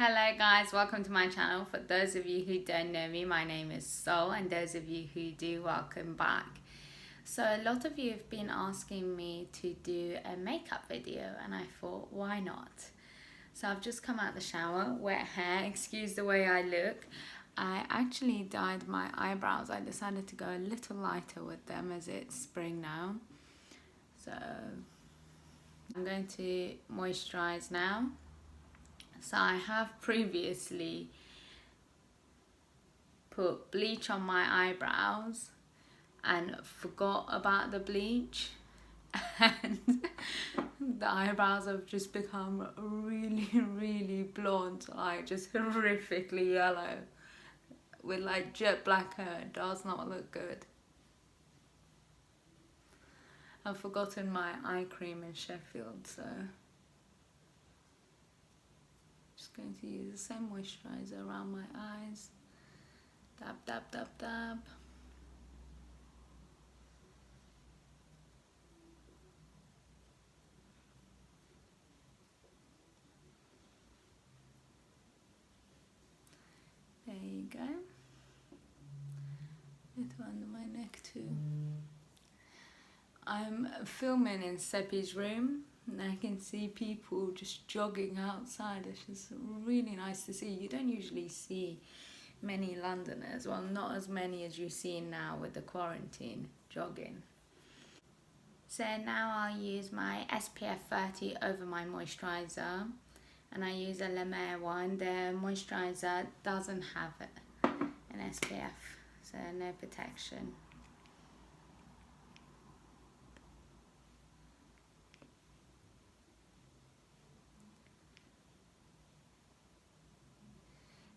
Hello guys, welcome to my channel. For those of you who don't know me, my name is Sol, and those of you who do, welcome back. So a lot of you have been asking me to do a makeup video and I thought, why not? So I've just come out of the shower, wet hair, excuse the way I look. I actually dyed my eyebrows. I decided to go a little lighter with them as it's spring now. So I'm going to moisturize now. So I have previously put bleach on my eyebrows and forgot about the bleach, and the eyebrows have just become really blonde, like just horrifically yellow with like jet black hair. It does not look good. I've forgotten my eye cream in Sheffield, so just going to use the same moisturizer around my eyes. Dab, dab, dab, dab. There you go. Little under my neck too. I'm filming in Seppi's room and I can see people just jogging outside. It's just really nice to see. You don't usually see many Londoners, well, not as many as you see now with the quarantine, jogging. So now I'll use my SPF 30 over my moisturizer, and I use a La Mer one. The moisturizer doesn't have an SPF, so no protection.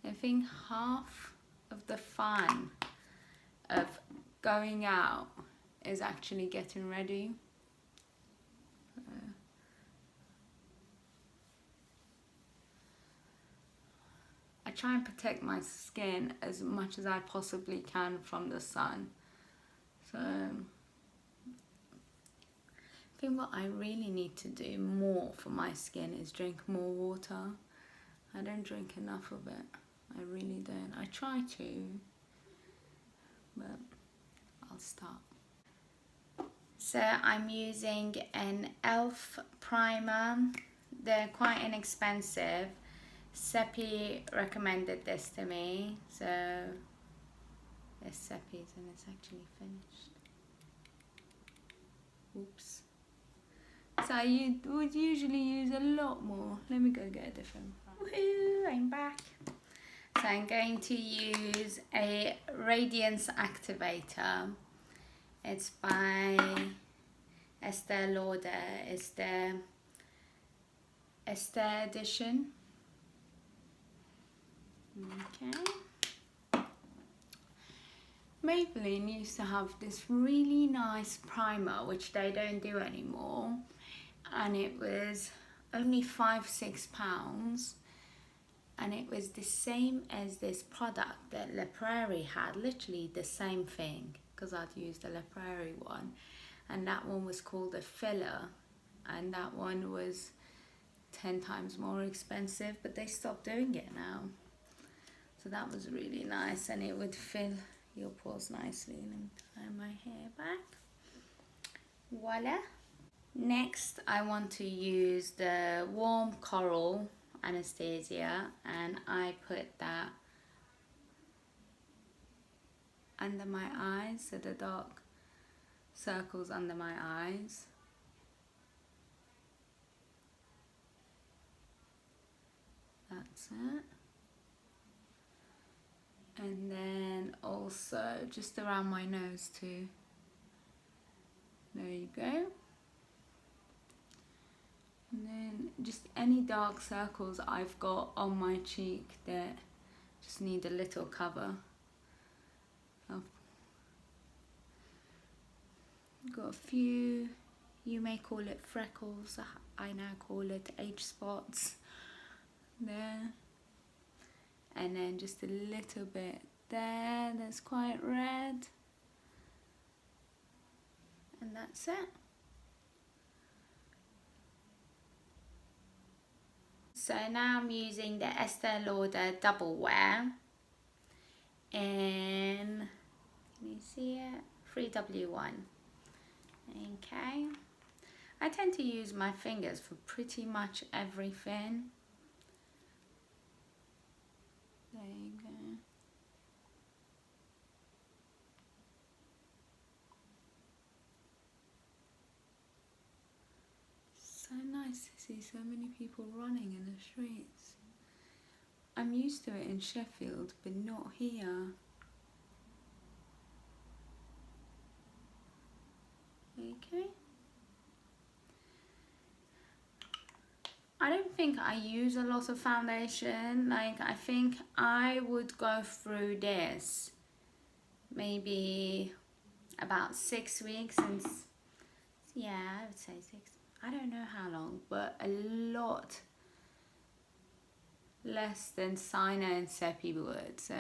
I think half of the fun of going out is actually getting ready. I try and protect my skin as much as I possibly can from the sun. So I think what I really need to do more for my skin is drink more water. I don't drink enough of it. I really don't. I try to, but I'll start. So I'm using an e.l.f. primer. They're quite inexpensive. Seppi recommended this to me, so it's Seppi's and it's actually finished. Oops. So you would usually use a lot more. Let me go get a different one. Woohoo, I'm back. So I'm going to use a Radiance Activator. It's by Lauder. It's the Estee edition. Okay. Maybelline used to have this really nice primer, which they don't do anymore, and it was only £5–6, and it was the same as this product that La Prairie had, literally the same thing, because I'd used the La Prairie one, and that one was called a filler, and that one was 10 times more expensive, but they stopped doing it now. So that was really nice, and it would fill your pores nicely. Let me tie my hair back. Voila. Next, I want to use the Warm Coral Anesthesia, and I put that under my eyes, so the dark circles under my eyes. That's it. And then also just around my nose too. There you go. And then just any dark circles I've got on my cheek that just need a little cover. I've got a few, you may call it freckles, I now call it age spots there. And then just a little bit there, that's quite red. And that's it. So now I'm using the Estee Lauder Double Wear in, can you see it? 3W1. Okay. I tend to use my fingers for pretty much everything. There you go. So nice to see so many people running in the streets. I'm used to it in Sheffield, but not here. Okay. I don't think I use a lot of foundation. Like, I think I would go through this maybe about 6 weeks, and yeah, I would say 6. I don't know how long, but a lot less than Sina and Seppi would. So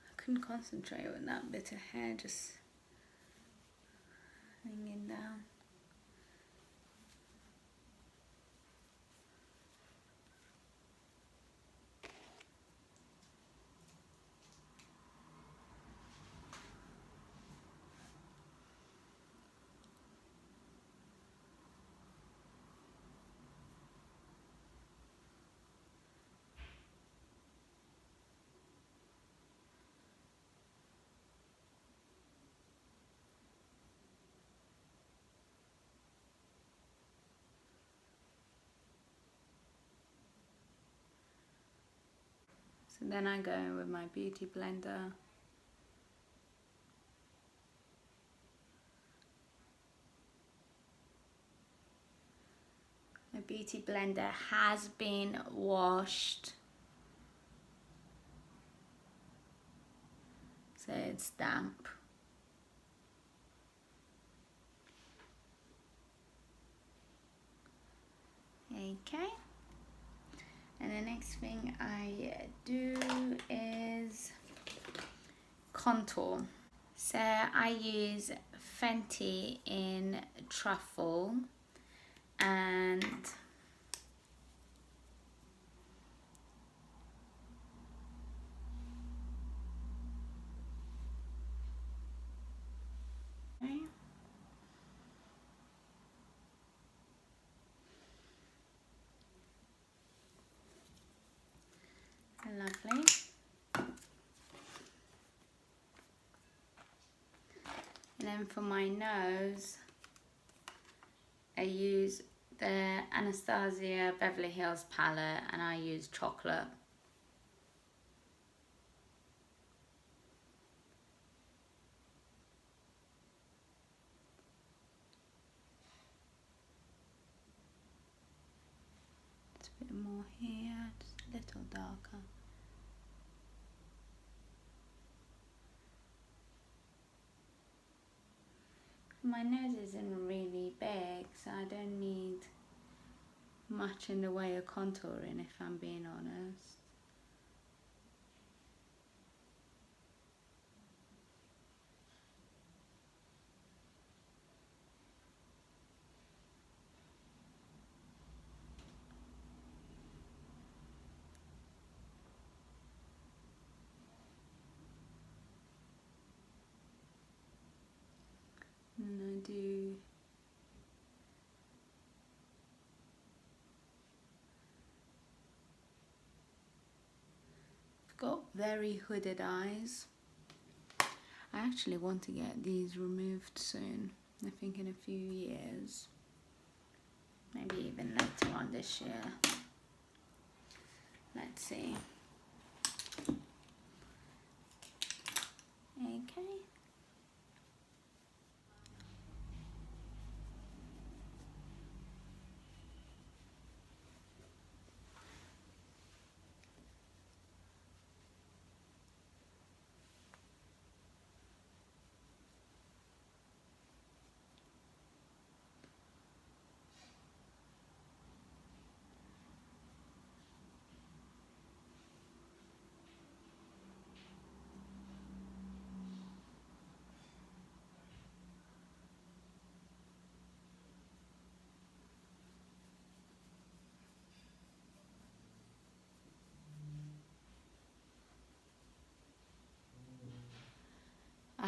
I couldn't concentrate with that bit of hair just hanging down. So then I go in with my beauty blender. My beauty blender has been washed, so it's damp. Okay. And the next thing I do is contour. So I use Fenty in Truffle, and lovely. And then for my nose, I use the Anastasia Beverly Hills palette, and I use chocolate. Just a bit more here, just a little darker. My nose isn't really big, so I don't need much in the way of contouring, if I'm being honest. And I do got very hooded eyes. I actually want to get these removed soon. I think in a few years, maybe even later on this year. Let's see. Okay.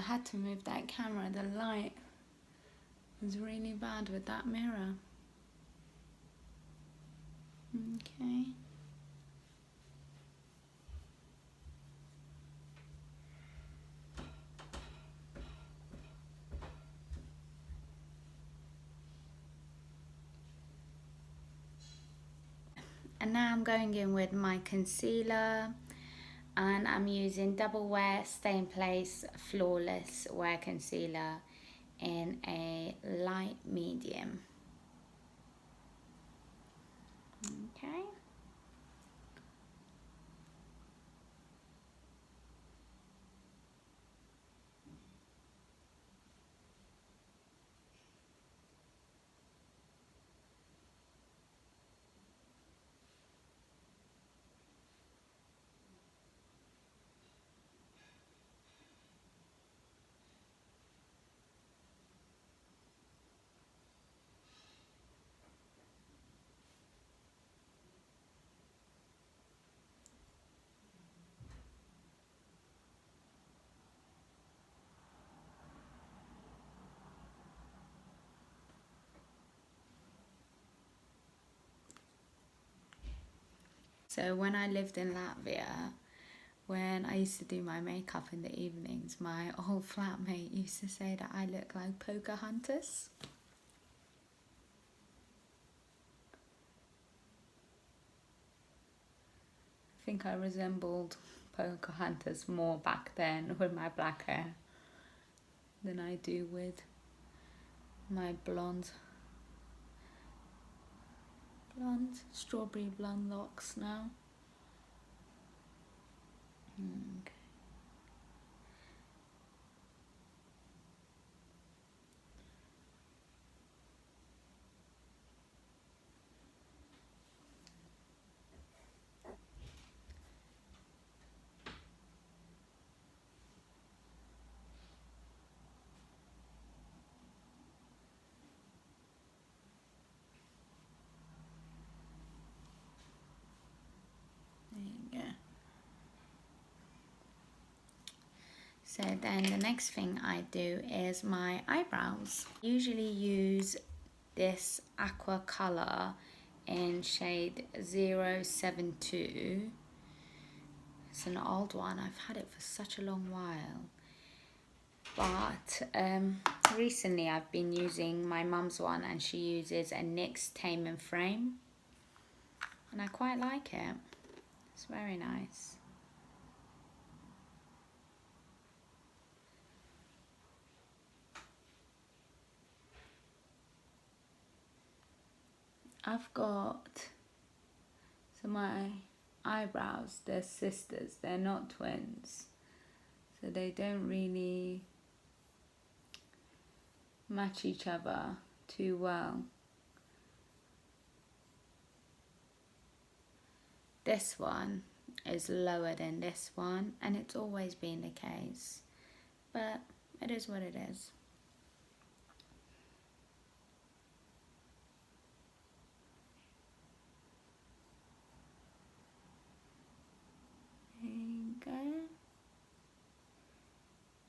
I had to move that camera. The light was really bad with that mirror. Okay. And now I'm going in with my concealer, and I'm using Double Wear Stay in Place Flawless Wear Concealer in a light medium. Okay. So when I lived in Latvia, when I used to do my makeup in the evenings, my old flatmate used to say that I look like Pocahontas. I think I resembled Pocahontas more back then with my black hair than I do with my blonde, strawberry blonde locks now. Okay. There you go. So then the next thing I do is my eyebrows. Usually use this aqua color in shade 072. It's an old one. I've had it for such a long while. But recently I've been using my mum's one, and she uses a NYX Tame and Frame. And I quite like it. It's very nice. I've got, so my eyebrows, they're sisters, they're not twins. So they don't really match each other too well. This one is lower than this one, and it's always been the case. But it is what it is. There you go.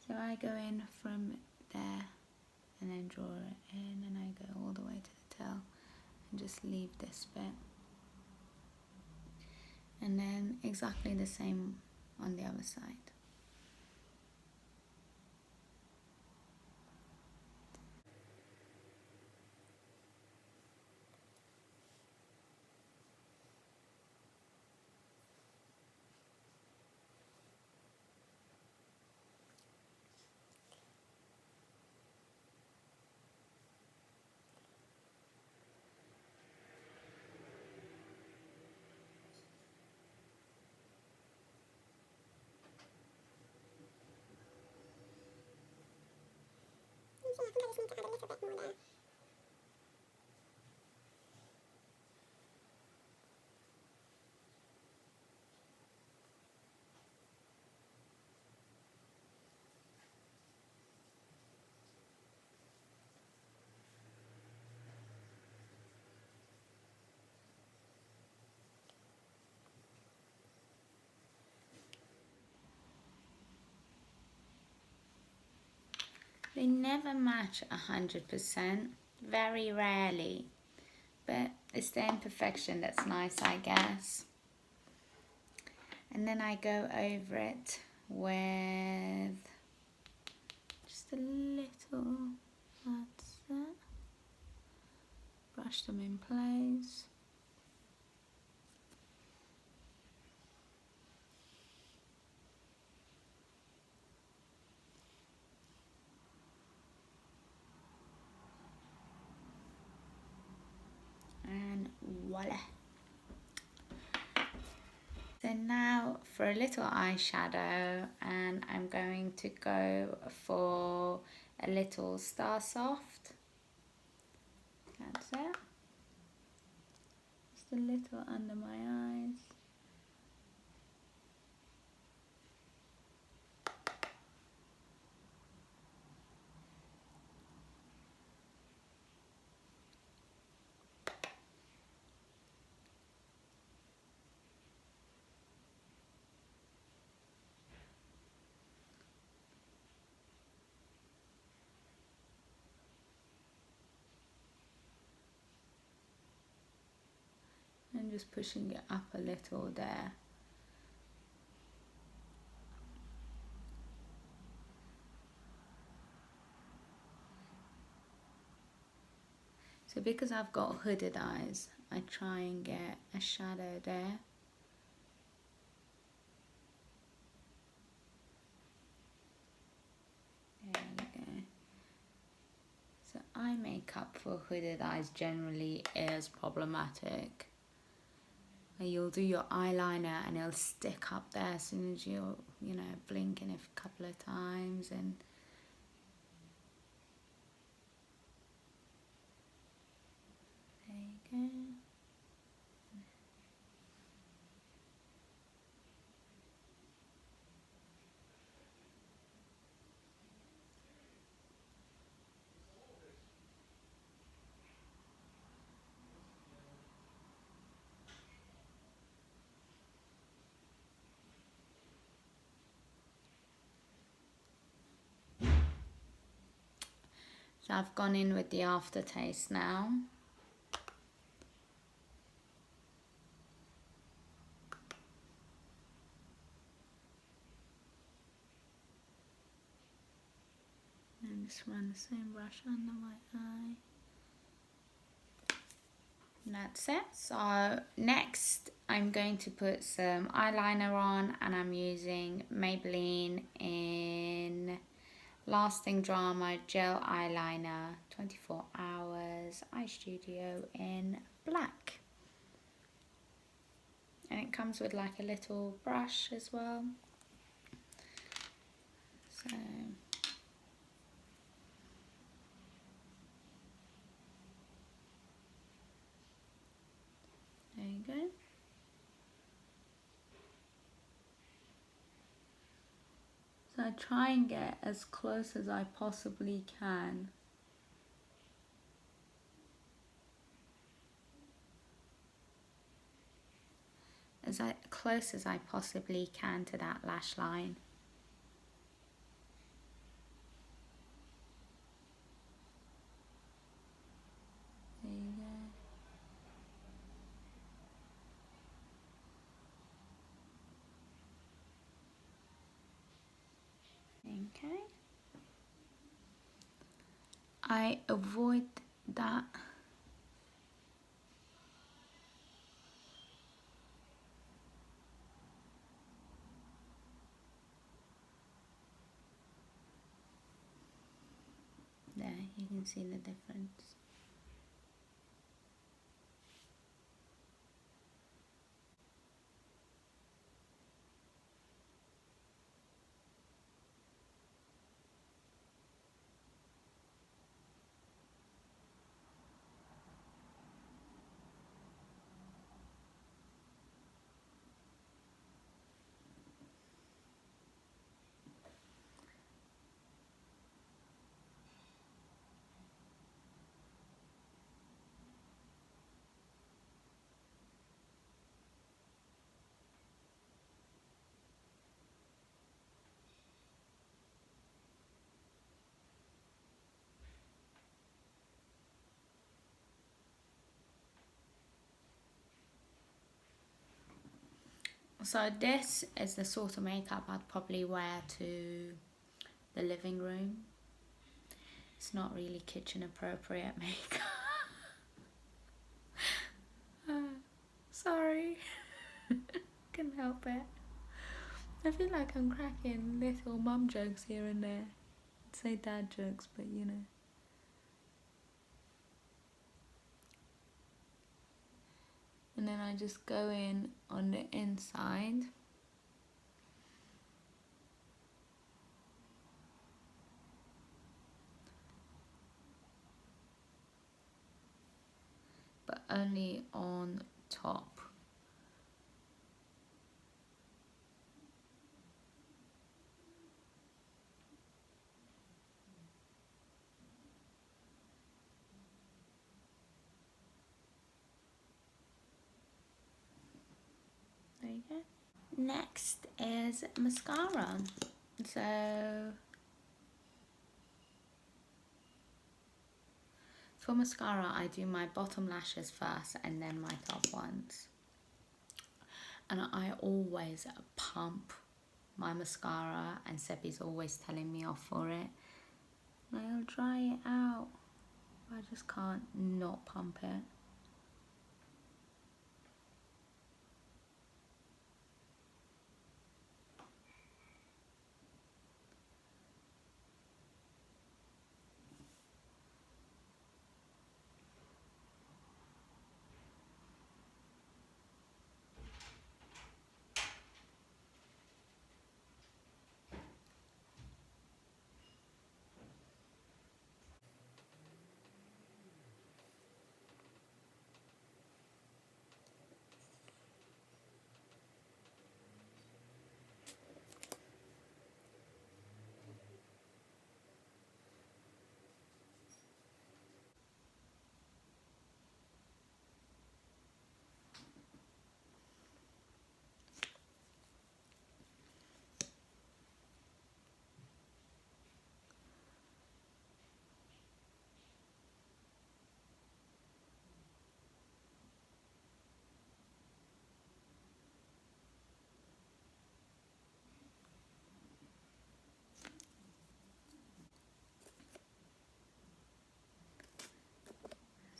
So I go in from there and then draw it in, and I go all the way to the tail and just leave this bit. And then exactly the same on the other side. So I think I just need to add a little bit more there. They never match 100%, very rarely, but it's the imperfection that's nice, I guess. And then I go over it with just a little, that's it. Brush them in place. And voila. So now for a little eyeshadow, and I'm going to go for a little Star Soft. That's it. Just a little under my eyes. And just pushing it up a little there. So because I've got hooded eyes, I try and get a shadow there. There we go. So eye makeup for hooded eyes generally is problematic. You'll do your eyeliner and it'll stick up there as soon as you're, blinking a couple of times, and there you go. So I've gone in with the aftertaste now. And just run the same brush under my eye. And that's it. So next I'm going to put some eyeliner on, and I'm using Maybelline in Lasting Drama Gel Eyeliner 24 Hours Eye Studio in black. And it comes with like a little brush as well. So there you go. So I try and get as close as I possibly can. As close as I possibly can to that lash line. There you go. Okay. I avoid that. There, you can see the difference. So this is the sort of makeup I'd probably wear to the living room. It's not really kitchen appropriate makeup. Sorry. Couldn't help it. I feel like I'm cracking little mum jokes here and there. I'd say dad jokes, but you know. And then I just go in on the inside. But only on top. There you go. Next is mascara. So for mascara, I do my bottom lashes first and then my top ones. And I always pump my mascara, and Seppi's always telling me off for it. I'll dry it out. I just can't not pump it.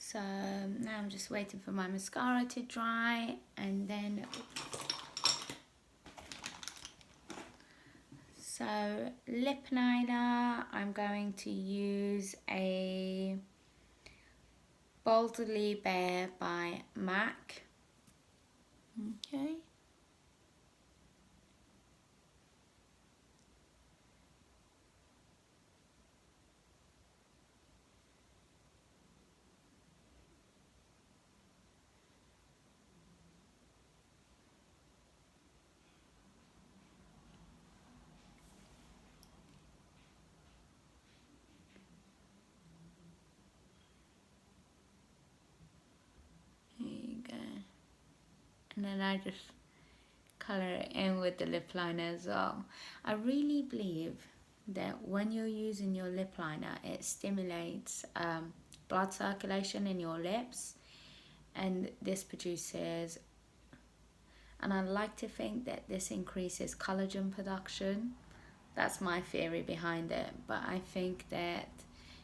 So now I'm just waiting for my mascara to dry, and then so lip liner, I'm going to use a Boldly Bare by MAC. Okay. And then I just colour it in with the lip liner as well. I really believe that when you're using your lip liner, it stimulates blood circulation in your lips, and this produces, and I like to think that this increases collagen production. That's my theory behind it, but I think that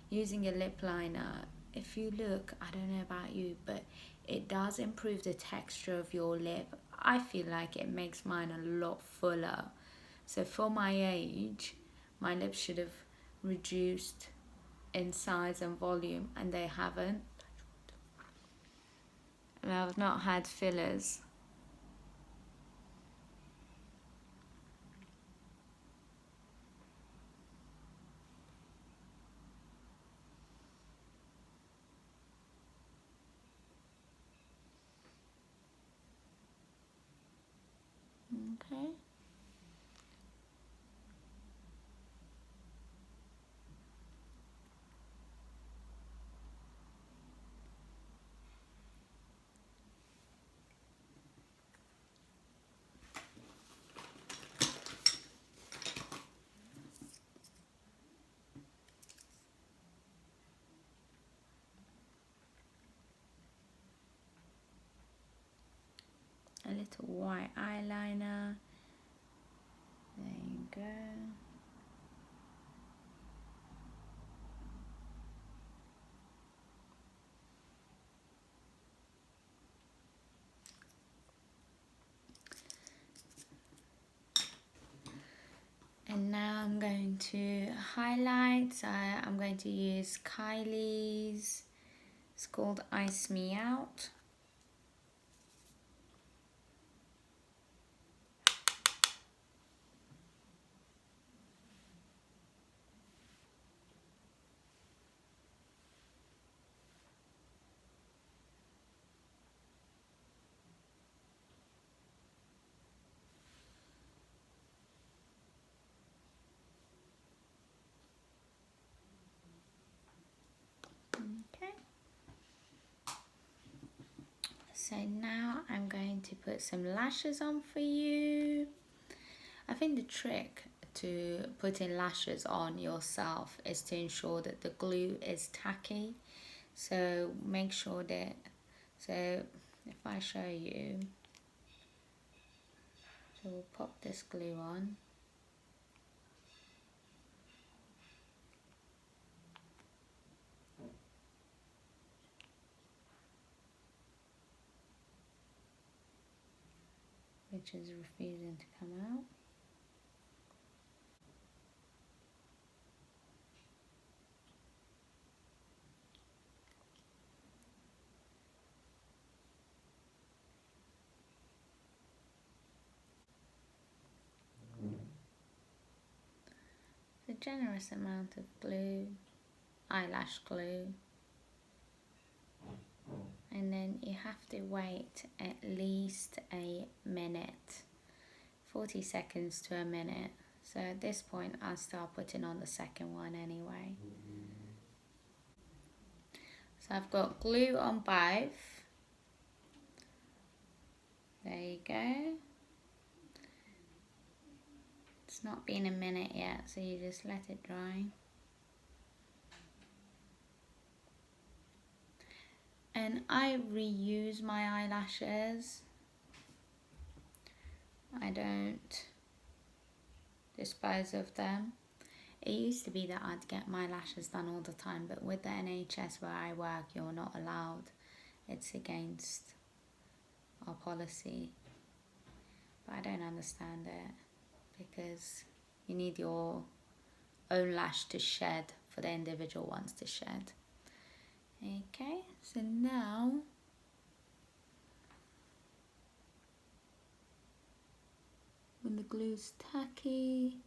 using a lip liner, if you look, I don't know about you, but it does improve the texture of your lip. I feel like it makes mine a lot fuller. So for my age, my lips should have reduced in size and volume, and they haven't. And I've not had fillers. Okay. A little little white eyeliner. There you go. And now I'm going to highlight. So I'm going to use Kylie's. It's called Ice Me Out. Okay. So now I'm going to put some lashes on for you. I think the trick to putting lashes on yourself is to ensure that the glue is tacky. So make sure that, so if I show you, so we'll pop this glue on. Which is refusing to come out. A generous amount of glue, eyelash glue, and then you have to wait at least a minute, 40 seconds to a minute. So at this point I'll start putting on the second one anyway. So I've got glue on both. There you go. It's not been a minute yet, so you just let it dry. And I reuse my eyelashes. I don't dispose of them. It used to be that I'd get my lashes done all the time, but with the NHS where I work, you're not allowed. It's against our policy. But I don't understand it, because you need your own lash to shed for the individual ones to shed. Okay, so now when the glue's tacky,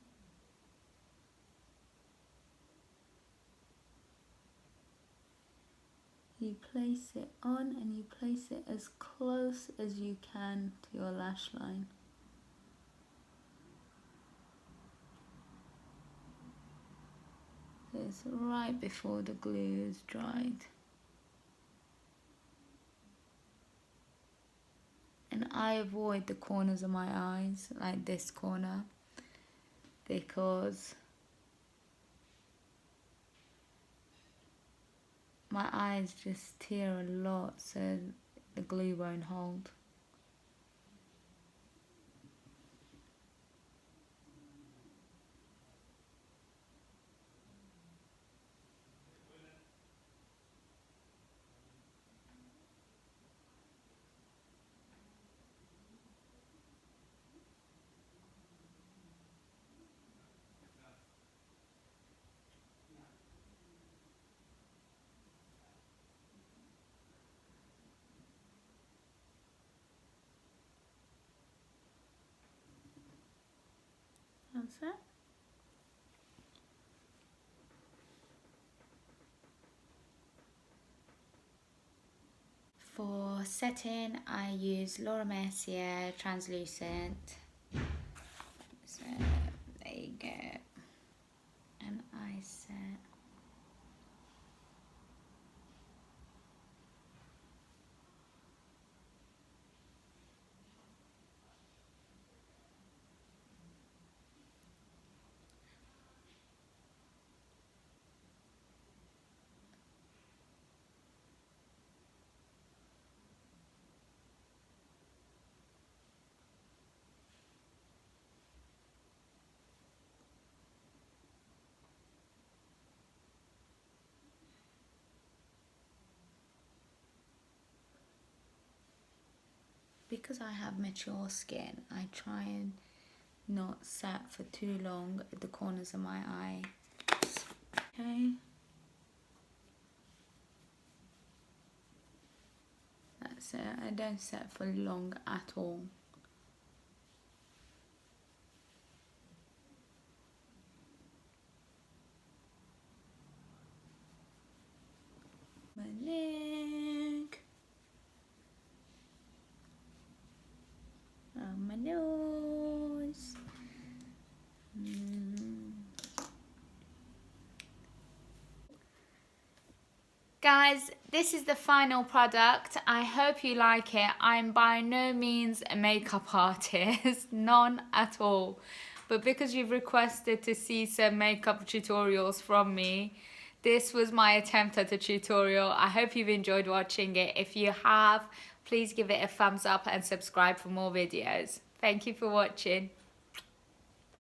you place it on and you place it as close as you can to your lash line. So it's right before the glue is dried. And I avoid the corners of my eyes, like this corner, because my eyes just tear a lot, so the glue won't hold. That's it. For setting, I use Warmest translucent. So there you go. And I set. because I have mature skin, I try and not set for too long at the corners of my eye. Okay. That's it. I don't set for long at all. My neck. My nose. Guys, this is the final product. I hope you like it. I'm by no means a makeup artist, none at all. But because you've requested to see some makeup tutorials from me, this was my attempt at a tutorial. I hope you've enjoyed watching it. If you have, please give it a thumbs up and subscribe for more videos. Thank you for watching.